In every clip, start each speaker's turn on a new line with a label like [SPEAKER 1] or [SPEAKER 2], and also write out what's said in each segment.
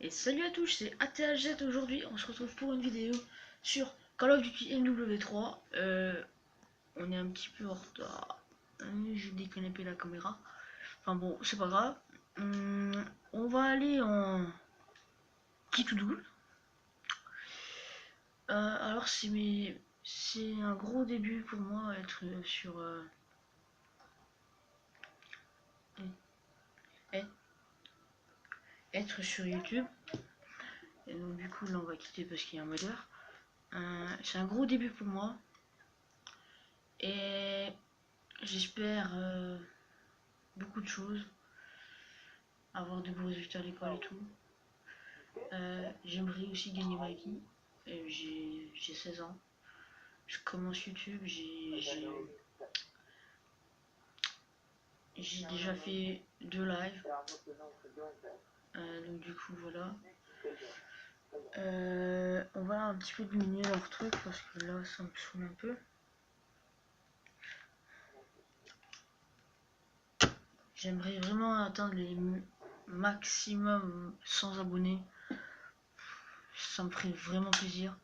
[SPEAKER 1] Et salut à tous, c'est ATHZ. Aujourd'hui on se retrouve pour une vidéo sur Call of Duty MW3. On est un petit peu en retard. J'ai déconnecté la caméra. Enfin bon, c'est pas grave. On va aller en kit ou double. Alors c'est un gros début pour moi être sur être sur YouTube. Et donc du coup là on va quitter parce qu'il y a un modeur. C'est un gros début pour moi. Et j'espère beaucoup de choses, avoir de beaux résultats à l'école et tout. J'aimerais aussi gagner ma vie. J'ai 16 ans. Je commence YouTube, j'ai déjà fait 2 lives. Donc du coup voilà. On va un petit peu diminuer leur truc parce que là ça me saoule un peu. J'aimerais vraiment atteindre les maximum 100 abonnés. Ça me ferait vraiment plaisir.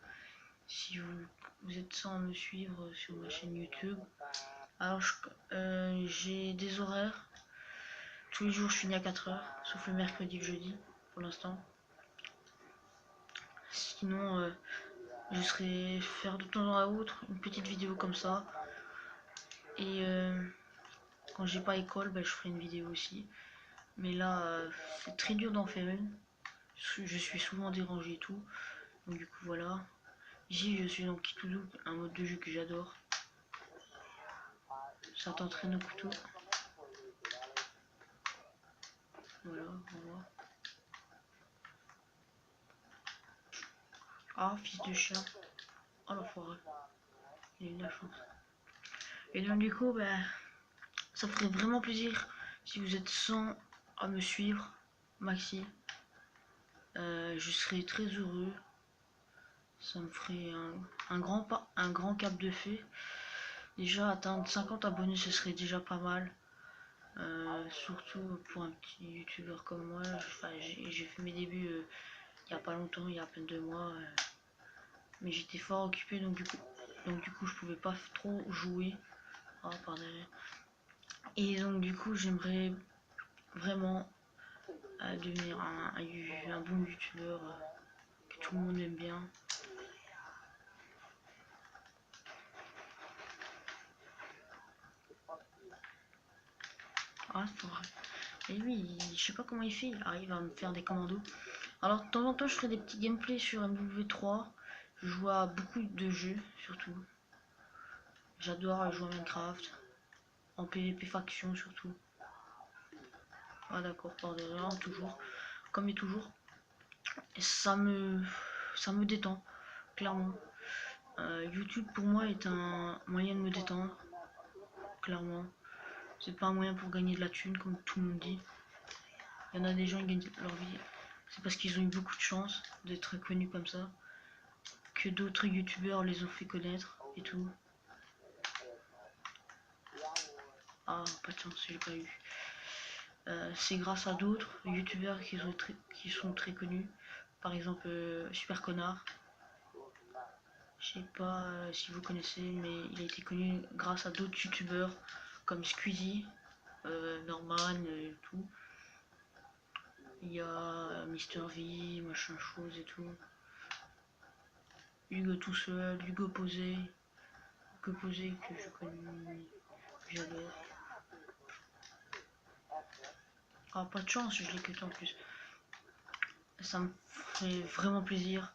[SPEAKER 1] Si vous êtes sans me suivre sur ma chaîne YouTube. Alors j'ai des horaires. Tous les jours je finis à 4h, sauf le mercredi et le jeudi pour l'instant. Sinon je serai faire de temps à autre une petite vidéo comme ça. Et quand j'ai pas école, je ferai une vidéo aussi. Mais là c'est très dur d'en faire une. Je suis souvent dérangé et tout. Donc du coup voilà. Ici je suis dans Kitoudou, un mode de jeu que j'adore. Ça t'entraîne au couteau. Voilà, on voit. Ah, fils de chien. Oh l'enfoiré. Il a eu de la chance. Et donc du coup, ça ferait vraiment plaisir si vous êtes 100 à me suivre, maxi. Je serais très heureux. Ça me ferait un grand pas, un grand cap de fait. Déjà atteindre 50 abonnés, ce serait déjà pas mal. Surtout pour un petit youtubeur comme moi. J'ai fait mes débuts il y a pas longtemps, il y a à peine 2 mois. Mais j'étais fort occupé, donc du coup je pouvais pas trop jouer. Ah, par derrière. Et donc du coup j'aimerais vraiment devenir un bon youtubeur que tout le monde aime bien. Ah c'est vrai. Et lui, je sais pas comment il fait, il arrive à me faire des commandos. Alors de temps en temps je ferai des petits gameplays sur MW3. Je joue à beaucoup de jeux surtout. J'adore jouer à Minecraft. En PvP faction surtout. Ah d'accord, par derrière, toujours. Comme et toujours. Et ça me détend, clairement. YouTube pour moi est un moyen de me détendre, clairement. C'est pas un moyen pour gagner de la thune comme tout le monde dit. Il y en a des gens qui gagnent leur vie. C'est parce qu'ils ont eu beaucoup de chance d'être connus comme ça. Que d'autres youtubeurs les ont fait connaître et tout. Ah, pas de chance, j'ai pas eu. C'est grâce à d'autres youtubeurs qui sont très connus. Par exemple, Super Connard. Je sais pas si vous connaissez, mais il a été connu grâce à d'autres youtubeurs comme Squeezie, Norman et tout. Il y a Mister V, machin chose et tout. Hugo tout seul, Hugo Posé que je connais, que j'adore. Ah, pas de chance, je l'ai que en plus. Ça me ferait vraiment plaisir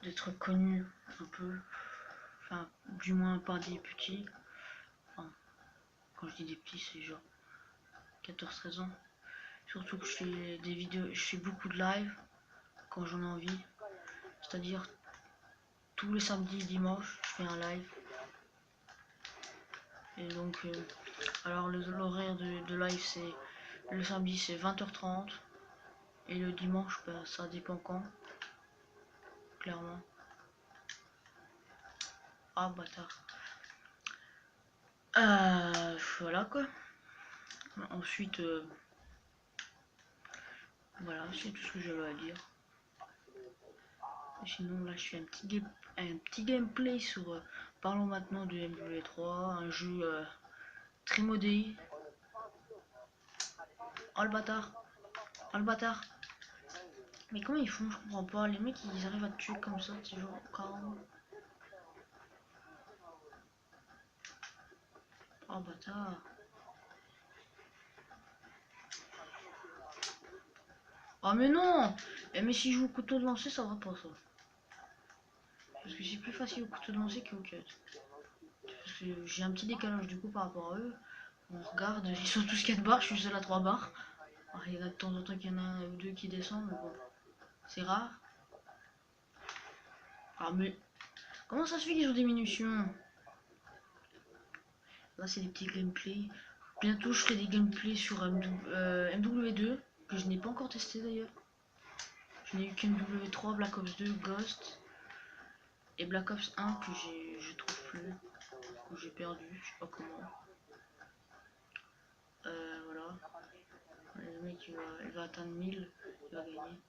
[SPEAKER 1] d'être connu un peu. Enfin, du moins pas des petits. Enfin, quand je dis des petits, c'est genre 14-13 ans. Surtout que je fais des vidéos, je fais beaucoup de live quand j'en ai envie. C'est-à-dire tous les samedis et dimanches, je fais un live. Et donc, alors l'horaire de live c'est le samedi c'est 20h30 et le dimanche ça dépend quand, clairement. Ah bâtard. Voilà quoi. Ensuite, Voilà, c'est tout ce que j'avais à dire. Sinon là je fais un petit gameplay sur parlons maintenant de MW3, un jeu très modé. Oh le bâtard, oh le bâtard. Mais comment ils font, je comprends pas, les mecs ils arrivent à te tuer comme ça, c'est genre calme. Oh bâtard. Oh mais non. Mais si je joue au couteau de lancer ça va pas ça. Parce que c'est plus facile au couteau de lancer qu'au cut. Parce que j'ai un petit décalage du coup par rapport à eux. On regarde, ils sont tous 4 barres, je suis seul à 3 barres. Alors, il y en a de temps en temps qu'il y en a un ou deux qui descendent, mais bon, c'est rare. Ah mais comment ça se fait qu'ils ont des munitions? Là c'est des petits gameplays. Bientôt je ferai des gameplays sur MW2, que je n'ai pas encore testé d'ailleurs. Je n'ai eu qu'MW3, Black Ops 2, Ghost et Black Ops 1 que je trouve plus, que j'ai perdu, je sais pas comment. Voilà. Le mec il va atteindre 1000, il va gagner.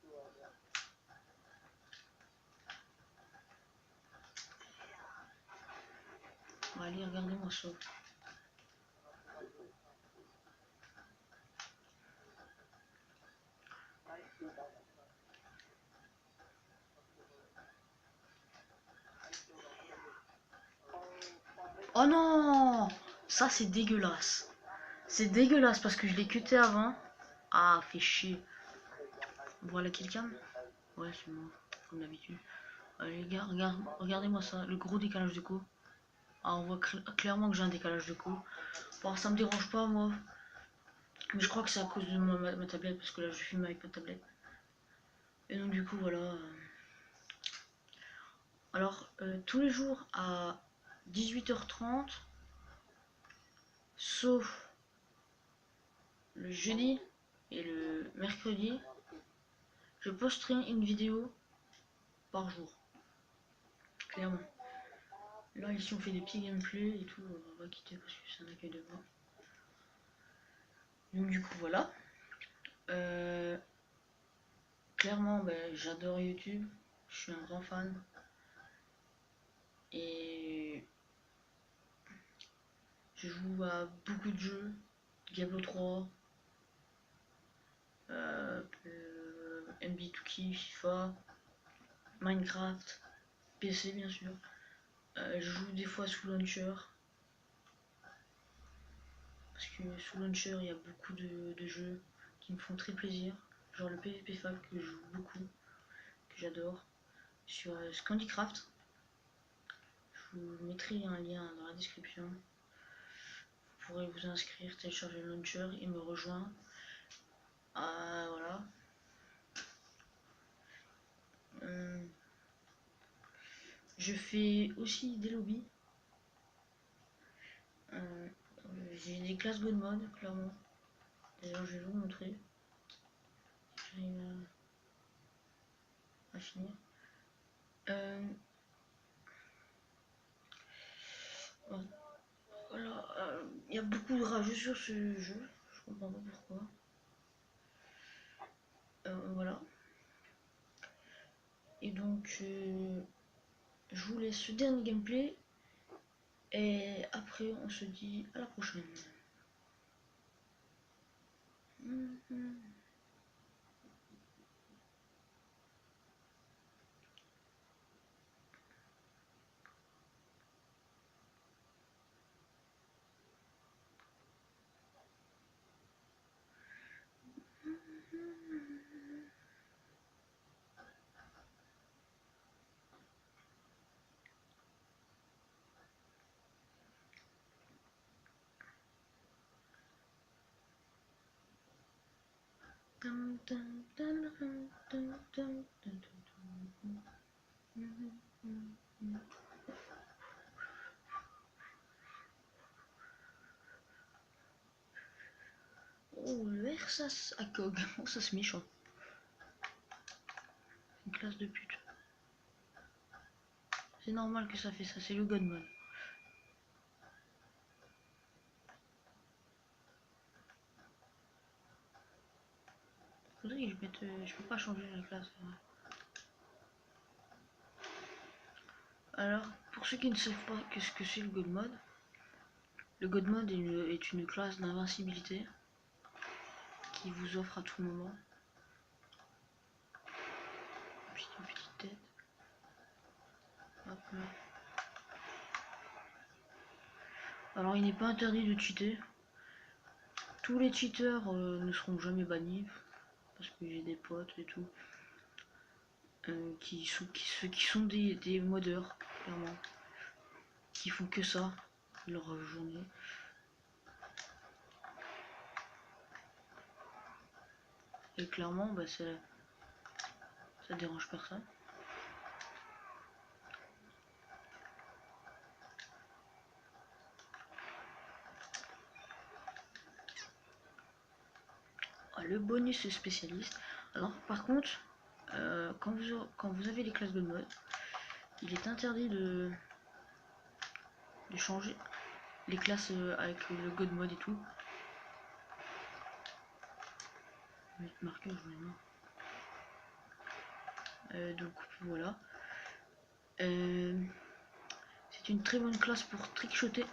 [SPEAKER 1] Bon, allez, regardez-moi ça. Oh non! Ça c'est dégueulasse. C'est dégueulasse parce que je l'ai cuté avant. Ah, fait chier. Voilà quelqu'un? Ouais, c'est moi, comme d'habitude. Allez, les gars, regardez-moi ça, le gros décalage de co. Ah, on voit clairement que j'ai un décalage de co. Bon, ça me dérange pas, moi. Mais je crois que c'est à cause de ma tablette, parce que là, je filme avec ma tablette. Et donc, du coup, voilà. Alors, tous les jours à 18h30, sauf le jeudi et le mercredi, je posterai une vidéo par jour. Clairement. Là, ici, on fait des petits gameplays et tout. On va quitter parce que c'est un accueil de voix. Donc, du coup, voilà. Clairement, ben, j'adore YouTube. Je suis un grand fan. Et je joue à beaucoup de jeux. Diablo 3, MB2K, FIFA, Minecraft, PC bien sûr. Je joue des fois sous launcher. Parce que sous launcher, il y a beaucoup de jeux qui me font très plaisir. Genre le PvP Fab que je joue beaucoup, que j'adore. Sur Scandycraft. Je vous mettrai un lien dans la description. Vous pourrez vous inscrire, télécharger le launcher et me rejoindre. Voilà. Je fais aussi des lobbies. J'ai des classes God mode, clairement. D'ailleurs, je vais vous montrer. J'arrive à finir. Voilà, il y a beaucoup de rageux sur ce jeu. Je comprends pas pourquoi. Voilà. Et donc, je vous laisse ce dernier gameplay. Et après, on se dit à la prochaine. Oh, le Versas à Cog. Oh, ça c'est méchant. Une classe de pute. C'est normal que ça fait ça, c'est le God mode. Faudrait faudrait que je mette. Je peux pas changer la classe. Alors, pour ceux qui ne savent pas qu'est-ce que c'est le God Mode, le God Mode est une classe d'invincibilité qui vous offre à tout moment une petite tête. Hop là. Alors, il n'est pas interdit de cheater. Tous les cheaters ne seront jamais bannis parce que j'ai des potes et tout qui sont des modeurs, clairement, qui font que ça leur journée. Et clairement, bah, ça dérange personne. Le bonus spécialiste. Alors, par contre, quand vous avez les classes de mode, il est interdit de changer les classes avec le God Mode et tout. Je vais mettre marqueur, je vais donc voilà. C'est une très bonne classe pour trickshotter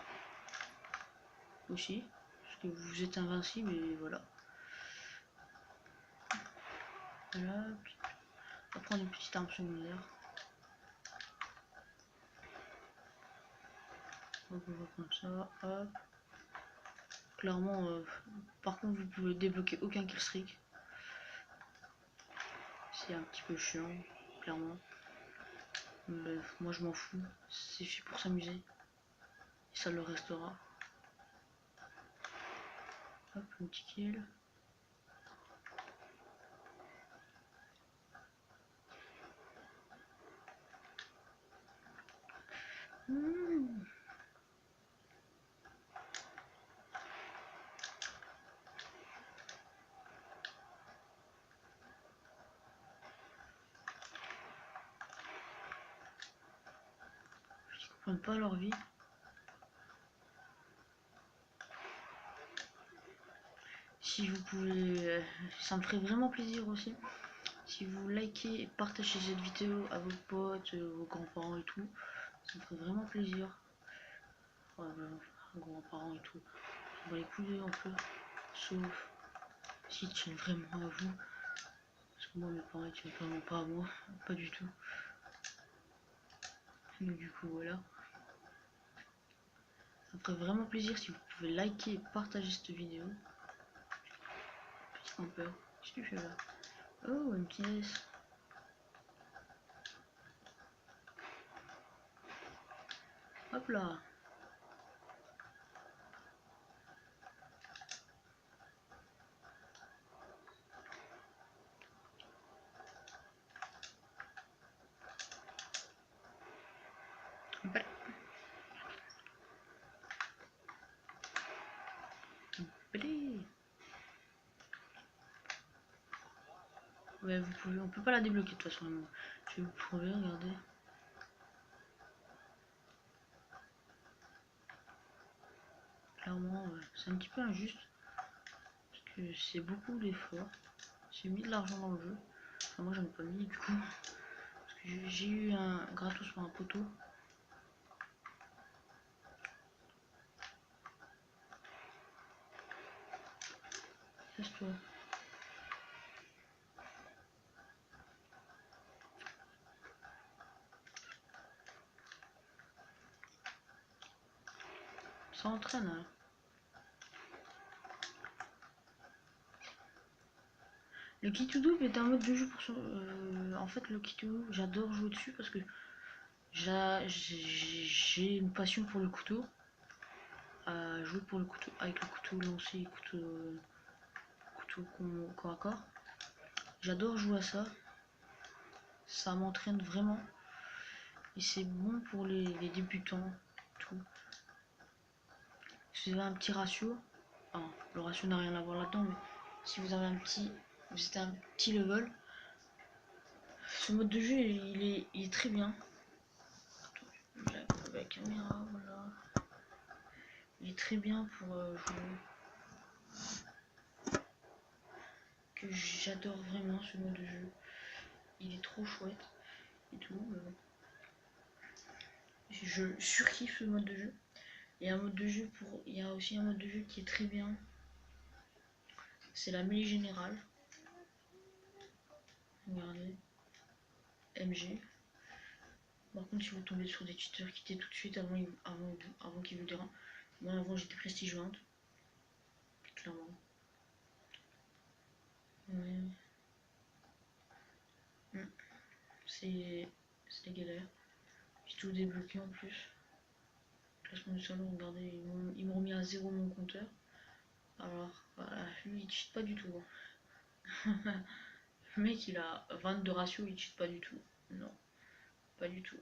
[SPEAKER 1] aussi, parce que vous êtes invincible et voilà. Voilà, on va prendre une petite arme secondaire. Donc on va prendre ça, hop. Clairement, par contre vous pouvez débloquer aucun killstreak. C'est un petit peu chiant, clairement. Mais moi je m'en fous, c'est fait pour s'amuser. Et ça le restera. Hop, un petit kill. Ils comprennent pas leur vie. Si vous pouvez, ça me ferait vraiment plaisir aussi. Si vous likez et partagez cette vidéo à vos potes, vos grands-parents et tout, ça me ferait vraiment plaisir. Ouais, grands-parents et tout. On va les couler un peu. Sauf s'ils tiennent vraiment à vous. Parce que moi, mes parents ils tiennent vraiment pas à moi. Pas du tout. Donc du coup, voilà. Ça me ferait vraiment plaisir si vous pouvez liker et partager cette vidéo. Petit campeur. Qu'est-ce que tu fais là? Oh, une pièce. Hop là. Ouais, vous pouvez, on peut pas la débloquer de toute façon. Je vais vous prouver, regardez. Clairement, c'est un petit peu injuste. Parce que c'est beaucoup d'efforts. J'ai mis de l'argent dans le jeu. Enfin, moi j'en ai pas mis du coup. Parce que j'ai eu un gratos sur un poteau. Casse-toi. Ça entraîne, hein. Le Kitudu est un mode de jeu pour son. En fait, le Kitudu, j'adore jouer dessus parce que j'ai une passion pour le couteau. À jouer pour le couteau, avec le couteau lancé, couteau corps à corps. J'adore jouer à ça. Ça m'entraîne vraiment. Et c'est bon pour les débutants. Tout. Si vous avez un petit ratio, enfin, le ratio n'a rien à voir là-dedans, mais si vous avez vous êtes un petit level, ce mode de jeu il est très bien. Avec la caméra, voilà. Il est très bien pour jouer. que j'adore vraiment ce mode de jeu. Il est trop chouette et tout. Je surkiffe ce mode de jeu. Il y a un mode de jeu il y a aussi un mode de jeu qui est très bien. C'est la mêlée générale. Regardez. MG. Par contre, si vous tombez sur des cheaters, quittez tout de suite avant qu'ils vous dérangent. Moi, avant, j'étais prestige 20. Clairement. Ouais. C'est galère. J'ai tout débloqué en plus. Classement du salon, regardez, ils m'ont remis à 0 mon compteur. Alors, voilà, lui il cheat pas du tout. Le mec il a 22 ratio, il cheat pas du tout. Non, pas du tout.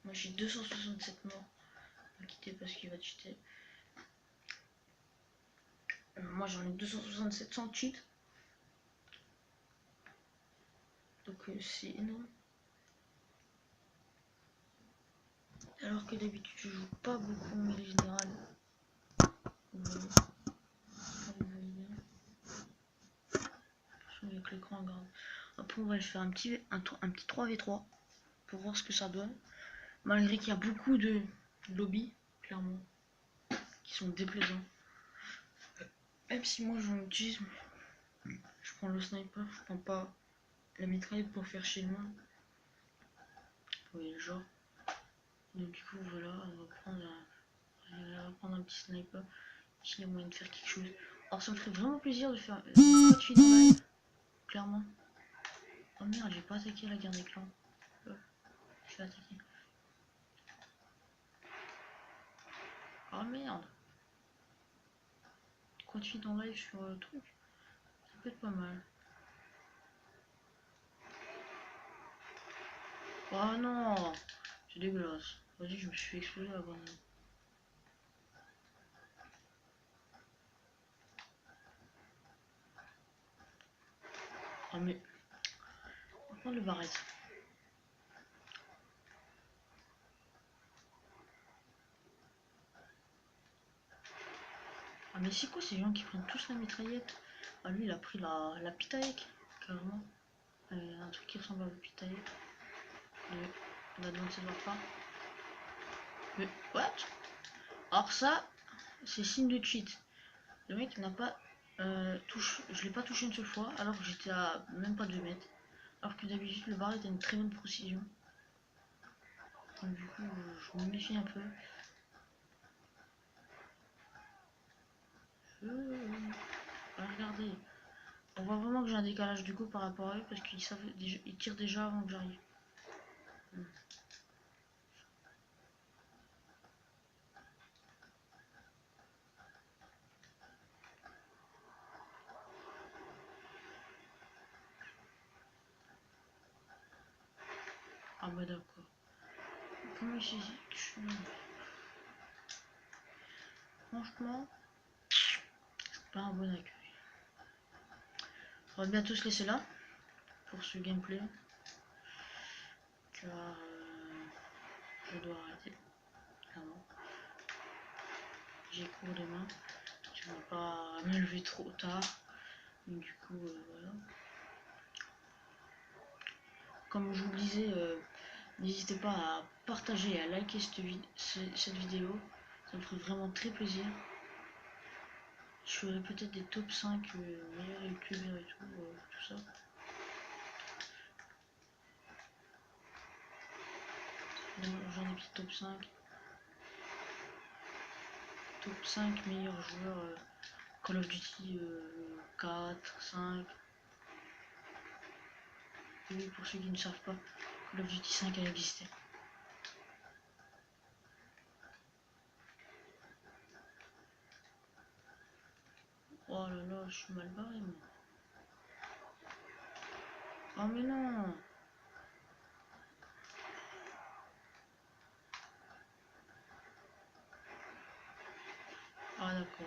[SPEAKER 1] Moi j'ai 267 morts. On va quitter parce qu'il va cheater. Moi j'en ai 267 sans cheat. Donc c'est énorme. Alors que d'habitude je joue pas beaucoup en mêlée générale. Avec l'écran, regarde. Après on va faire un petit 3v3 pour voir ce que ça donne. Malgré qu'il y a beaucoup de lobbies, clairement, qui sont déplaisants. Même si moi j'en utilise, je prends le sniper, je prends pas la mitraillette pour faire chez moi. Oui, genre. Donc du coup voilà, on va prendre un petit sniper. S'il y a moyen de faire quelque chose. Alors ça me ferait vraiment plaisir de faire une petite vidéo live, clairement. Oh merde, j'ai pas attaqué la guerre des clans. Je vais attaquer. Oh merde. Continue dans live sur le truc. Ça peut être pas mal. Oh non, c'est dégueulasse. Vas-y, je me suis fait exploser la bonne. Ah mais... On va prendre le barrette. Ah mais c'est quoi ces gens qui prennent tous la mitraillette? Ah lui il a pris la pitaïque, carrément. Un truc qui ressemble à la pitaïque. La Advanced Warfare. Mais what? Alors ça, c'est signe de cheat. Le mec n'a pas touché, je l'ai pas touché une seule fois alors que j'étais à même pas 2 mètres. Alors que d'habitude le barrette a une très bonne précision. Donc du coup je me méfie un peu. Regardez. On voit vraiment que j'ai un décalage du coup par rapport à eux parce qu'ils savent déjà, ils tirent déjà avant que j'arrive. Ah bah d'accord. Comment je franchement, pas un bon accueil. On va bientôt se laisser là pour ce gameplay. Car je dois arrêter. Clairement. J'ai cours demain. Je ne vais pas me lever trop tard. Donc, du coup, voilà. Comme je vous le disais, n'hésitez pas à partager et à liker cette vidéo. Ça me ferait vraiment très plaisir. Je ferai peut-être des top 5 meilleurs youtubeurs et tout ça. J'en ai petit top 5. Top 5 meilleurs joueurs Call of Duty 4, 5. Et pour ceux qui ne savent pas, Call of Duty 5 a existé. Oh là là, je suis mal barré moi. Oh mais non. Ah d'accord.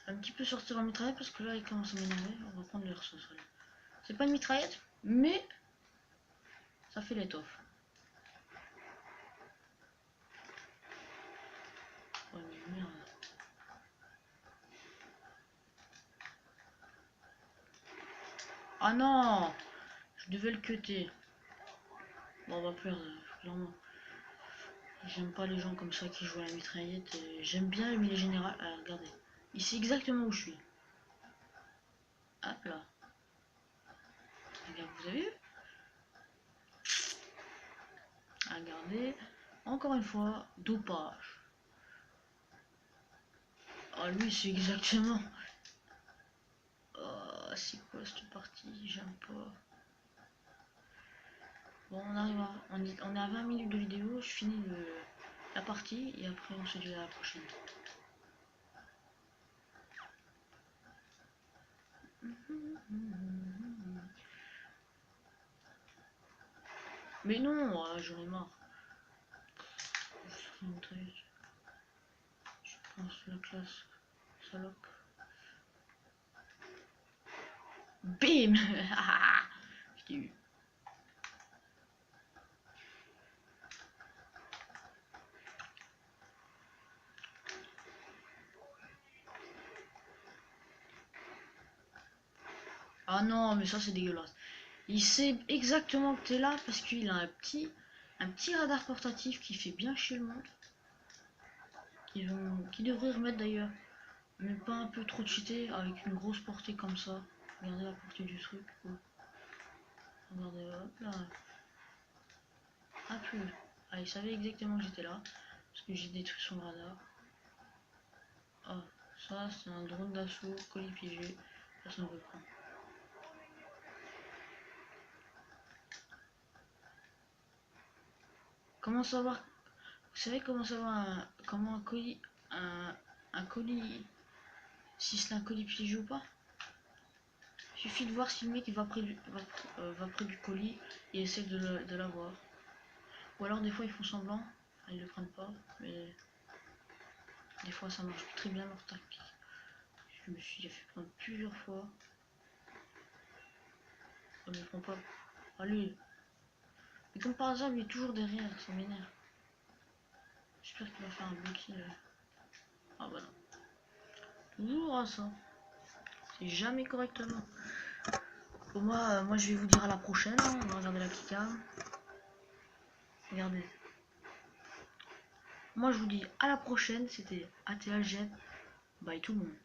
[SPEAKER 1] Un petit peu sortir en mitraillette parce que là il commence à m'énerver. On va prendre l'air sauce. C'est pas une mitraillette, mais ça fait l'étoffe. Oh mais merde. Ah non, je devais le cutter. Bon, on va perdre, clairement. J'aime pas les gens comme ça qui jouent à la mitraillette. J'aime bien les générales. Ah, regardez. Il sait exactement où je suis. Hop là. Regarde, vous avez vu? Regardez. Encore une fois, dopage. Ah, lui, c'est exactement. Oh, c'est quoi cette partie? J'aime pas. Bon, on est à 20 minutes de vidéo. Je finis la partie et après on se dit à la prochaine. Mais non, j'en ai marre. Je pense la classe. Salope. Bim. Je t'ai eu. Ah non, mais ça c'est dégueulasse. Il sait exactement que t'es là parce qu'il a un petit radar portatif qui fait bien chier le monde. Qui devrait remettre d'ailleurs. Mais pas un peu trop cheaté avec une grosse portée comme ça. Regardez la portée du truc. Oh. Regardez, hop là. Ah plus. Ah, il savait exactement que j'étais là. Parce que j'ai détruit son radar. Ah, ça c'est un drone d'assaut, colis piégé. Personne ne veut prendre. Comment savoir? Vous savez comment savoir comment un colis, si c'est un colis piégé ou pas? Il suffit de voir si le mec va près du colis et essaie de l'avoir. Ou alors des fois ils font semblant, ils le prennent pas, mais des fois ça marche très bien leur tactique. Je me suis fait prendre plusieurs fois. Ça me prend pas. Ah lui. Mais comme par hasard, lui est toujours derrière, ça m'énerve. J'espère qu'il va faire un bloqué. Ah bah non. Toujours à ça. C'est jamais correctement. Bon, moi je vais vous dire à la prochaine. Hein. On va regarder la keycam. Regardez. Moi je vous dis à la prochaine. C'était ATLG. Bye tout le monde.